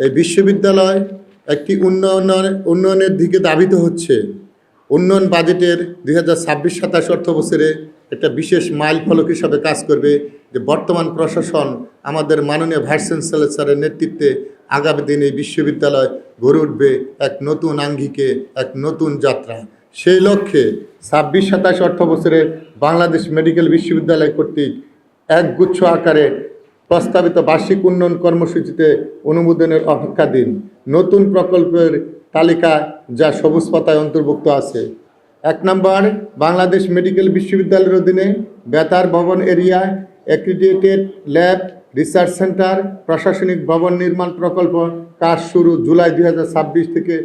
এই বিশ্ববিদ্যালয় একটি উন্নয়নের দিকে ধাবিত হচ্ছে। উন্নয়ন বাজেটের 2026-27 অর্থ বছরে একটা বিশেষ মাইল ফলক হিসাবে কাজ করবে যে বর্তমান প্রশাসন আমাদের মাননীয় ভাইস চ্যান্সেলর স্যারের নেতৃত্বে আগামী দিনে এই বিশ্ববিদ্যালয় গড়ে উঠবে এক নতুন আঙ্গিকে, এক নতুন যাত্রা। সেই লক্ষ্যে 26-27 অর্থ বছরে বাংলাদেশ মেডিকেল বিশ্ববিদ্যালয় কর্তৃক একগুচ্ছ আকারে প্রস্তাবিত বার্ষিক উন্নয়ন কর্মসূচিতে অনুমোদনের অপেক্ষাধীন নতুন প্রকল্পের তালিকা যা সবুজ পাতায় অন্তর্ভুক্ত আছে। 1 নম্বর, বাংলাদেশ মেডিকেল বিশ্ববিদ্যালয়ের অধীনে বেতার ভবন এরিয়ায় অ্যাক্রিডিটেড ল্যাব, রিসার্চ সেন্টার, প্রশাসনিক ভবন নির্মাণ প্রকল্প কাজ শুরু জুলাই 2026 থেকে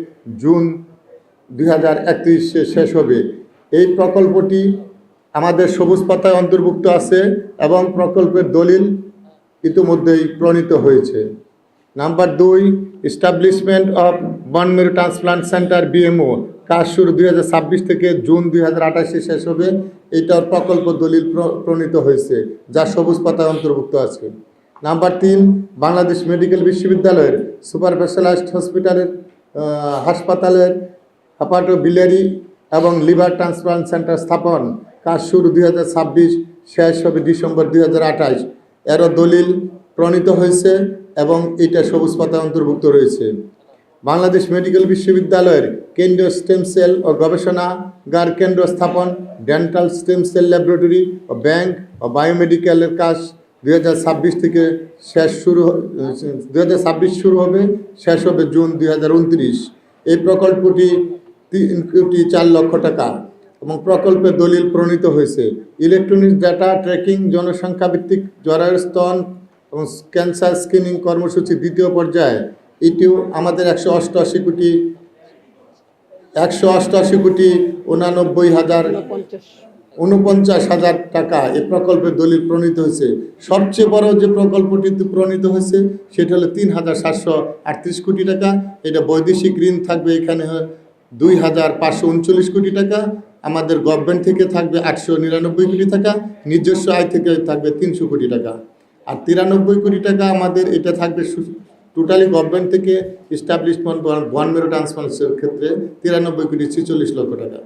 জুন 2031 শেষ হবে। এই প্রকল্পটি আমাদের সবুজ পাতায় অন্তর্ভুক্ত আছে এবং প্রকল্পের দলিল ইতিমধ্যেই প্রণীত হয়েছে। Number 2, establishment of bone marrow transplant centre BMO কাজ শুরু 2026 থেকে জুন 2028 শেষ হবে। এইটার প্রকল্প দলিল প্রণীত হয়েছে যা সবুজ পাতায় অন্তর্ভুক্ত আছে। নাম্বার 3, বাংলাদেশ মেডিকেল বিশ্ববিদ্যালয়ের সুপার স্পেশালাইজড হাসপাতালের হেপাটোবিলিয়ারি এবং লিভার ট্রান্সপ্লান্ট সেন্টার স্থাপন কাজ শুরু 2026, শেষ হবে ডিসেম্বর 2028। এরও দলিল প্রণীত হয়েছে এবং এটা সবুজ পাতায় অন্তর্ভুক্ত রয়েছে। বাংলাদেশ মেডিকেল বিশ্ববিদ্যালয়ের কেন্দ্রীয় স্টেম সেল ও গবেষণাগার কেন্দ্র স্থাপন, ডেন্টাল স্টেম সেল ল্যাবরেটরি ও ব্যাংক ও বায়োমেডিক্যালের কাজ 2026 থেকে 2026 শুরু হবে, শেষ হবে জুন 2029। এই প্রকল্পটি 3 কোটি 4 লক্ষ টাকা এবং প্রকল্পের দলিল প্রণীত হয়েছে। ইলেকট্রনিক্স ডাটা ট্র্যাকিং, জনসংখ্যা ভিত্তিক জরায়ুর স্তন এবং ক্যান্সার স্ক্রিনিং কর্মসূচি দ্বিতীয় পর্যায়ে এটিও আমাদের 188 কোটি 49,000 টাকা এই প্রকল্পের দলিল প্রণীত হয়েছে। সবচেয়ে বড় যে প্রকল্পটি প্রণীত হয়েছে সেটা হলো 3,738 কোটি টাকা। এটা বৈদেশিক ঋণ থাকবে এখানে 2,539 কোটি টাকা, আমাদের গভর্নমেন্ট থেকে থাকবে 899 কোটি টাকা, নিজস্ব আয় থেকে থাকবে 300 কোটি টাকা। আর 93 কোটি টাকা আমাদের এটা থাকবে টোটালি গভর্নমেন্ট থেকে। এস্টাবলিশমেন্ট বোন ম্যারো ট্রান্সপ্লান্টের ক্ষেত্রে 93 কোটি 46 লক্ষ টাকা।